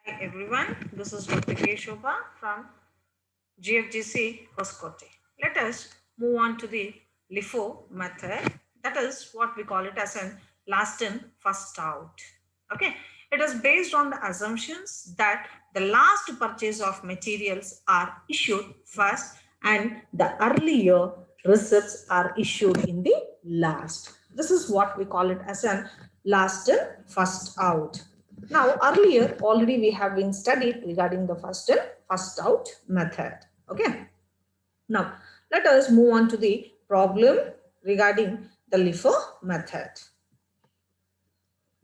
Hi everyone, this is Dr. K. Shobha from GFGC Hoskote. Let us move on to the LIFO method. That is what we call it as an last in, first out. Okay, it is based on the assumptions that the last purchase of materials are issued first and the earlier receipts are issued in the last. This is what we call it as an last in, first out. Now, earlier already we have been studied regarding the first in, first out method. Okay. Now, let us move on to the problem regarding the LIFO method.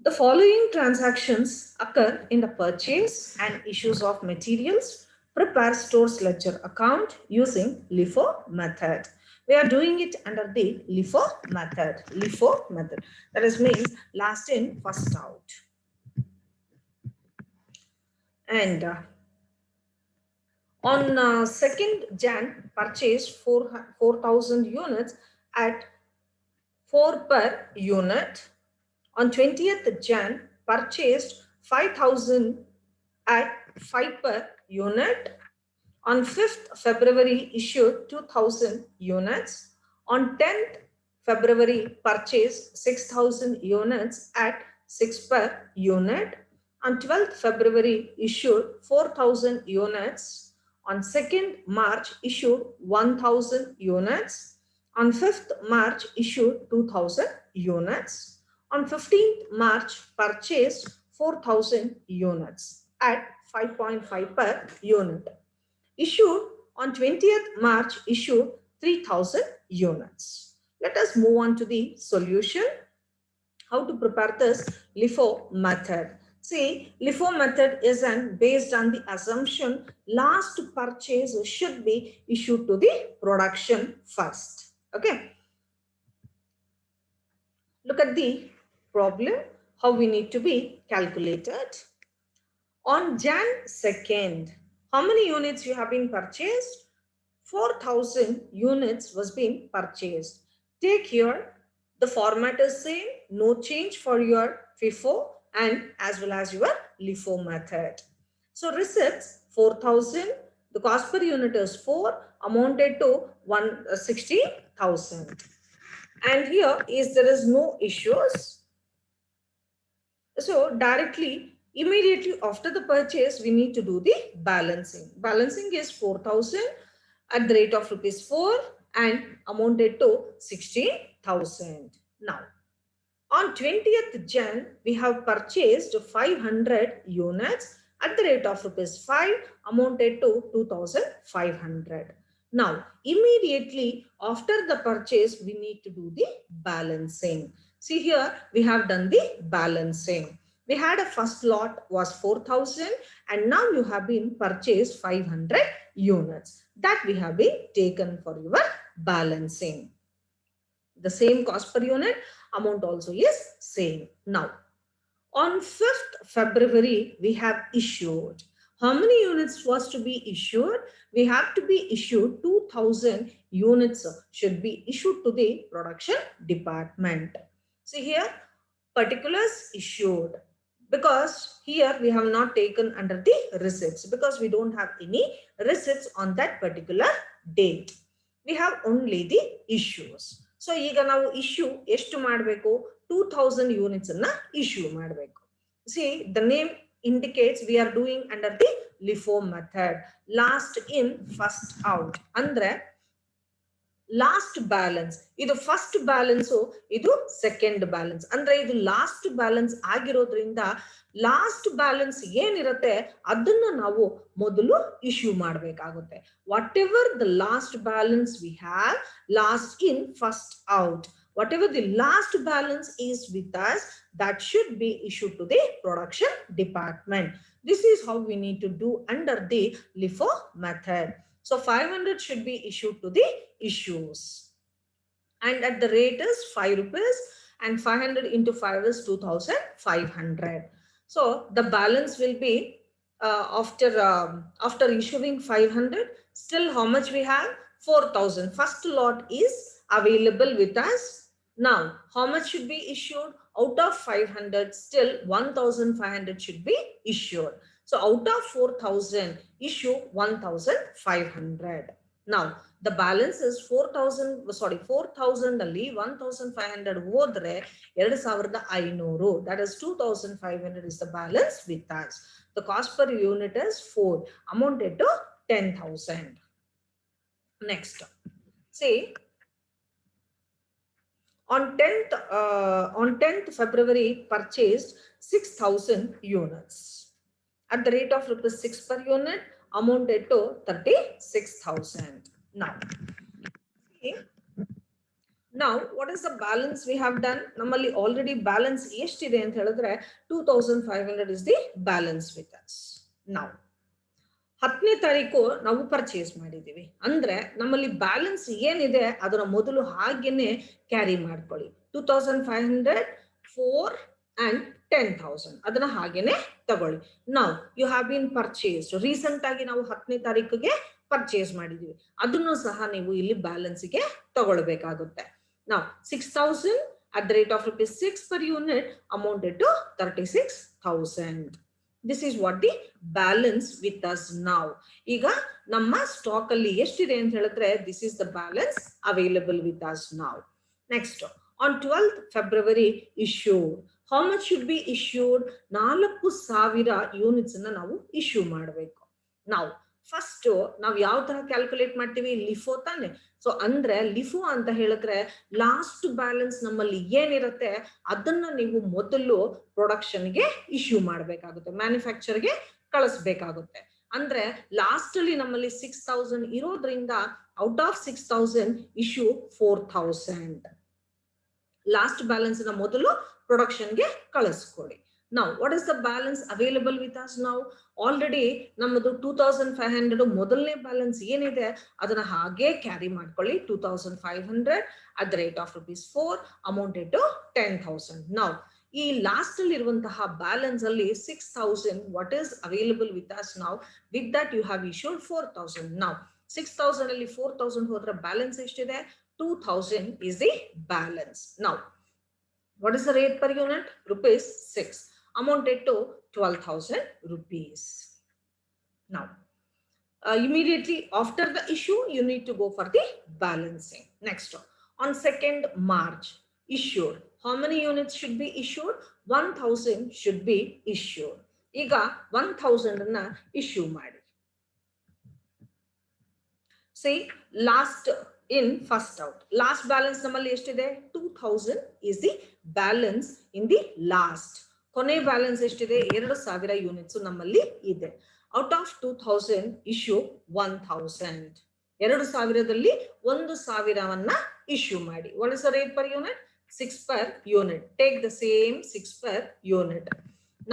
The following transactions occur in the purchase and issues of materials. Prepare stores ledger account using LIFO method. We are doing it under the LIFO method. LIFO method. That is means last in, first out. And on 2nd Jan, purchased 4,000 units at 4 per unit. On 20th Jan, purchased 5,000 at 5 per unit. On 5th February, issued 2,000 units. On 10th February, purchased 6,000 units at 6 per unit. On 12th February, issued 4,000 units. On 2nd March, issued 1,000 units. On 5th March, issued 2,000 units. On 15th March, purchased 4,000 units at 5.5 per unit. Issued on 20th March, issued 3,000 units. Let us move on to the solution. How to prepare this LIFO method. See, LIFO method is based on the assumption last purchase should be issued to the production first. Okay. Look at the problem, how we need to be calculated. On Jan 2nd, how many units you have been purchased? 4,000 units was being purchased. Take here, the format is same, no change for your FIFO and as well as your LIFO method. So receipts 4,000, the cost per unit is 4, amounted to 160,000. And here is there is no issues. So directly, immediately after the purchase, we need to do the balancing. Balancing is 4,000 at the rate of rupees 4 and amounted to 16,000. Now, on 20th Jan, we have purchased 500 units at the rate of rupees 5 amounted to 2,500. Now, immediately after the purchase, we need to do the balancing. See here, we have done the balancing. We had a first lot was 4,000 and now you have been purchased 500 units. That we have been taken for your balancing. The same cost per unit, amount also is same. Now, on 5th February, we have issued. How many units was to be issued? We have to be issued 2,000 units should be issued to the production department. See here, particulars issued. Because here we have not taken under the receipts because we don't have any receipts on that particular date. We have only the issues. So ಈಗ ನಾವು issue ಎಷ್ಟು ಮಾಡಬೇಕು 2000 units ಅನ್ನ issue ಮಾಡಬೇಕು. See, the name indicates we are doing under the LIFO method. Last in, first out. ಅಂದ್ರೆ last balance ಇದು first balance ಇದು second balance ಅಂದ್ರೆ ಇದು ಲಾಸ್ಟ್ ಬ್ಯಾಲೆನ್ಸ್ ಆಗಿರೋದ್ರಿಂದ ಲಾಸ್ಟ್ ಬ್ಯಾಲೆನ್ಸ್ ಏನಿರುತ್ತೆ ಅದನ್ನ ನಾವು ಮೊದಲು ಇಶ್ಯೂ ಮಾಡಬೇಕಾಗುತ್ತೆ. What ever the last balance we have lost in first out, whatever the last balance is with us, that should be issued to the production department. This is how we need to do under the LIFO method. So 500 should be issued to the issues. And at the rate is 5 rupees and 500 into 5 is 2,500. So the balance will be after issuing 500, still how much we have? 4,000. First lot is available with us. Now, how much should be issued? Out of 500, still 1,500 should be issued. So out of 4,000, issue 1,500. Now the balance is 4,000 ಅಲ್ಲಿ 1,500 ಹೋದ್ರೆ 2,500, that is 2,500 is the balance with us. The cost per unit is 4, amounted to 10,000. Next, see, on 10th February purchased 6,000 units at the rate of rupees 6 per unit, amounted to 36,000. Now what is the balance we have done? Nammalli already balance eshtiде anta helidre 2,500 is the balance with us. Now 10ನೇ ತಾರೀಕು ನಾವು purchase ಮಾಡಿದೀವಿ ಅಂದ್ರೆ ನಮ್ಮಲ್ಲಿ balance ಏನಿದೆ ಅದರ ಮೊದಲು ಹಾಗೇನೆ carry ಮಾಡ್ಕೊಳ್ಳಿ. 2,500, 4 and 10,000 ಅದನ್ನ ಹಾಗೇನೆ ತಗೊಳ್ಳಿ. ನಾವು you have been purchased, recent ಆಗಿ ನಾವು 10ನೇ ತಾರೀಕಿಗೆ ಪರ್ಚೇಸ್ ಮಾಡಿದೀವಿ, ಅದನ್ನು ಸಹ ನೀವು ಇಲ್ಲಿ ಬ್ಯಾಲೆನ್ಸ್ಗೆ ತಗೊಳ್ಬೇಕಾಗುತ್ತೆ. ನಾವು 6,000 at the rate of rupees 6 per unit, amounted to 36,000. This is what the balance with us now. ಈಗ ನಮ್ಮ ಸ್ಟಾಕ್ ಅಲ್ಲಿ ಎಷ್ಟಿದೆ ಅಂತ ಹೇಳಿದ್ರೆ this is the balance available with us now. Next, on 12th February issued. How much should be issued? 4,000 units ಅನ್ನ ನಾವು issue ಮಾಡಬೇಕು. ನಾವು ಫಸ್ಟ್ ನಾವು ಯಾವ ತರ ಕ್ಯಾಲ್ಕುಲೇಟ್ ಮಾಡ್ತೀವಿ? ಲಿಫೋ ತಾನೆ. ಸೊ ಅಂದ್ರೆ ಲಿಫೋ ಅಂತ ಹೇಳಿದ್ರೆ ಲಾಸ್ಟ್ ಬ್ಯಾಲೆನ್ಸ್ ನಮ್ಮಲ್ಲಿ ಏನಿರುತ್ತೆ ಅದನ್ನ ನೀವು ಮೊದಲು ಪ್ರೊಡಕ್ಷನ್ಗೆ ಇಶ್ಯೂ ಮಾಡಬೇಕಾಗುತ್ತೆ, ಮ್ಯಾನುಫ್ಯಾಕ್ಚರ್ಗೆ ಕಳಿಸ್ಬೇಕಾಗುತ್ತೆ. ಅಂದ್ರೆ ಲಾಸ್ಟ್ ಅಲ್ಲಿ ನಮ್ಮಲ್ಲಿ 6,000 ಇರೋದ್ರಿಂದ out of 6,000 issue 4,000. Last balance ನ ಮೊದಲು ಪ್ರೊಡಕ್ಷನ್ಗೆ ಕಳಿಸ್ಕೊಡಿ. Now what is the balance available with us now? Already ನಮ್ಮದು 2,500 ಮೊದಲನೇ ಬ್ಯಾಲೆನ್ಸ್ ಏನಿದೆ ಅದನ್ನ ಹಾಗೆ ಕ್ಯಾರಿ ಮಾಡ್ಕೊಳ್ಳಿ. 2,500 at the rate of rupees 4, amounted to 10,000. Now ಈ ಲಾಸ್ಟ್ ಅಲ್ಲಿ ಇರುವಂತಹ ಬ್ಯಾಲೆನ್ಸ್ ಅಲ್ಲಿ 6,000 what is available with us now? With that you have issued 4,000. Now 6,000 ಅಲ್ಲಿ 4,000 ಹೋದ್ರೆ ಬ್ಯಾಲೆನ್ಸ್ ಎಷ್ಟಿದೆ? 2,000 is the balance. Now what is the rate per unit? Rupees 6, amounted to 12,000 rupees. Now immediately after the issue you need to go for the balancing. Next, on 2nd March issued. How many units should be issued? 1,000 should be issued. ಈಗ 1,000 ಅನ್ನ issue ಮಾಡಿ. See, last in, first out. Last balance ನಮ್ಮಲ್ಲಿ ಎಷ್ಟಿದೆ? 2,000 is the balance in the last. ಕೊನೆ balance ಎಷ್ಟಿದೆ? 2,000 units ನಮ್ಮಲ್ಲಿ ಇದೆ. Out of 2,000 issue 1,000. 2,000ದಲ್ಲಿ 1,000ವನ್ನ issue ಮಾಡಿ. What is the rate per unit? 6 per unit. Take the same 6 per unit.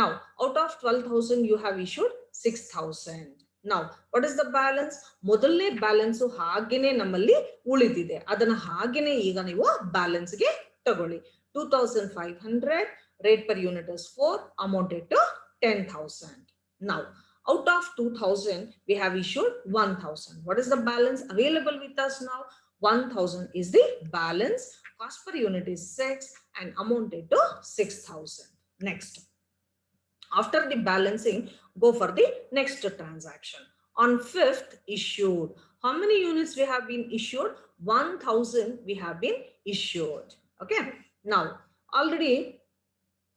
Now out of 12,000 you have issued 6,000. Now what is the balance? ಮೊದಲನೇ balance ಹಾಗೇನೆ ನಮ್ಮಲ್ಲಿ ಉಳಿದಿದೆ, ಅದನ್ನ ಹಾಗೇನೆ ಈಗ ನೀವು ಬ್ಯಾಲೆನ್ಸ್ ಗೆ ತಗೊಳ್ಳಿ. 2,500, rate per unit is 4, amounted to 10,000. Now out of 2,000 we have issued 1,000. What is the balance available with us now? 1,000 is the balance. Cost per unit is 6 and amounted to 6,000. Next, after the balancing, go for the next transaction. On 5th issued. How many units we have been issued? 1,000 we have been issued. Okay. Now already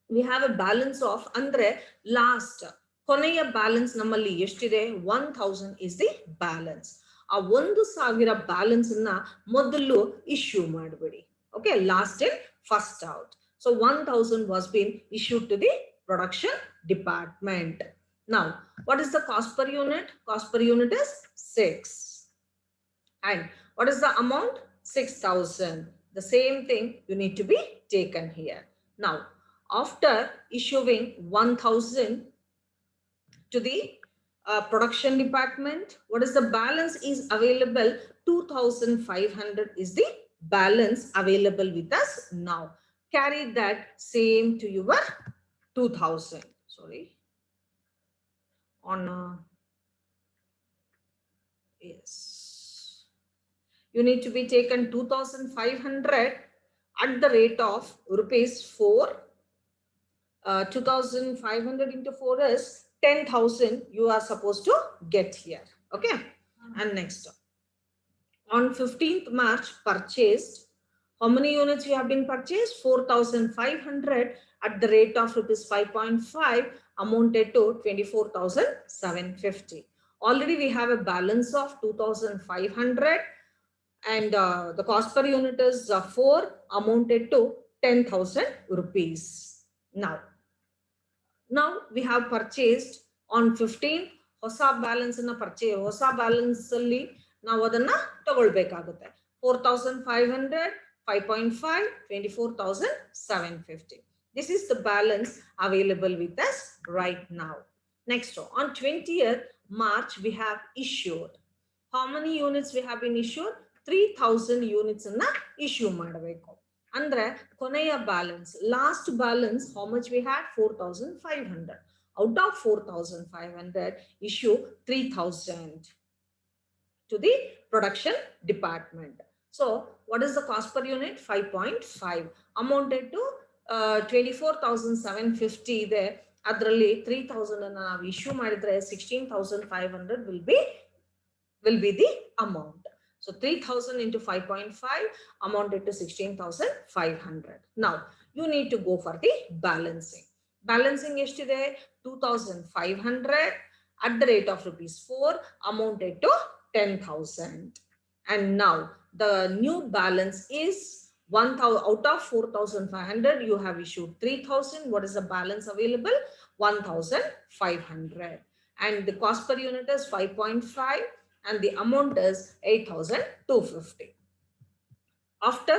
we have a balance of andre last ಕೊನೆಯ balance ನಮ್ಮಲ್ಲಿ ಎಷ್ಟಿದೆ? 1,000 is the balance. ಆ 1,000 balance ಅನ್ನ ಮೊದಲು issue ಮಾಡಬೇಡಿ. Okay, last in, first out. So 1,000 was been issued to the production department. Now what is the cost per unit? Cost per unit is 6. And what is the amount? 6,000. The same thing you need to be taken here. Now after issuing 1,000 to the production department, what is the balance is available? 2,500 is the balance available with us now. Carry that same to your 2,000. Sorry. On yes, you need to be taken 2,500 at the rate of rupees 4. 2,500 into 4 is 10,000 you are supposed to get here. Okay. And next, on 15th March purchased, how many units you have been purchased? 4,500 at the rate of rupees 5.5 amounted to 24,750. Already we have a balance of 2,500 and the cost per unit is 4 amounted to 10,000 rupees. Now we have purchased on 15th ಹೊಸ balance ಅನ್ನ ಹೊಸ balance ಅಲ್ಲಿ ನಾವು ಅದನ್ನ ತಗೊಳ್ಬೇಕಾಗುತ್ತೆ 4,500 5.5 24,750. This is the balance available with us right now. Next, on 20th March we have issued. How many units we have been issued? 3,000 units ಅನ್ನ issue ಮಾಡಬೇಕು. ಅಂದ್ರೆ ಕೊನೆಯ balance last balance how much we had? 4,500. Out of 4,500 issue 3,000 to the production department. So what is the cost per unit? 5.5 amounted to 24,750 there. ಅದರಲ್ಲಿ 3,000 ಅನ್ನ ನಾವು issue ಮಾಡಿದ್ರೆ 16,500 will be the amount. So 3,000 into 5.5 amounted to 16,500. Now you need to go for the balancing. Balancing ಎಷ್ಟಿದೆ? 2,500 at the rate of rupees 4 amounted to 10,000. And now the new balance is 1,000. Out of 4,500 you have issued 3,000. What is the balance available? 1,500. And the cost per unit is 5.5. And the amount is 8,250. After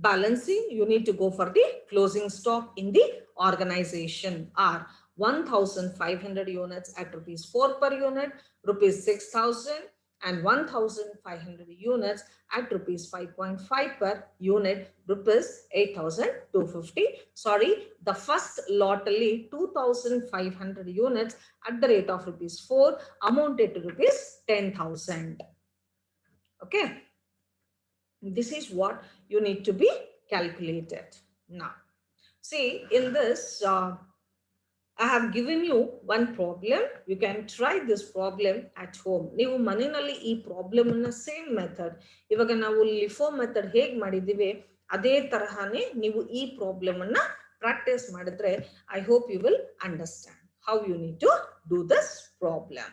balancing, you need to go for the closing stock in the organization are 1,500 units at rupees 4 per unit, rupees 6,000 and 1,500 units at rupees 5.5 per unit, rupees 8,250. Sorry, the first lot only 2,500 units at the rate of rupees 4 amounted to rupees 10,000. Okay. This is what you need to be calculated. Now, see in this, I have given you one problem. You can try this problem at home. ನೀವು ಮನೆಯಲ್ಲಿ ಈ problem ಅನ್ನ same method ಇವಾಗ ನಾವು LIFO method ಹೇಗೆ ಮಾಡಿದ್ದೀವಿ ಅದೇ ತರಹನೇ ನೀವು ಈ ಪ್ರಾಬ್ಲಮ್ ಅನ್ನ ಪ್ರಾಕ್ಟೀಸ್ ಮಾಡಿದ್ರೆ I hope you will understand how you need to do this problem.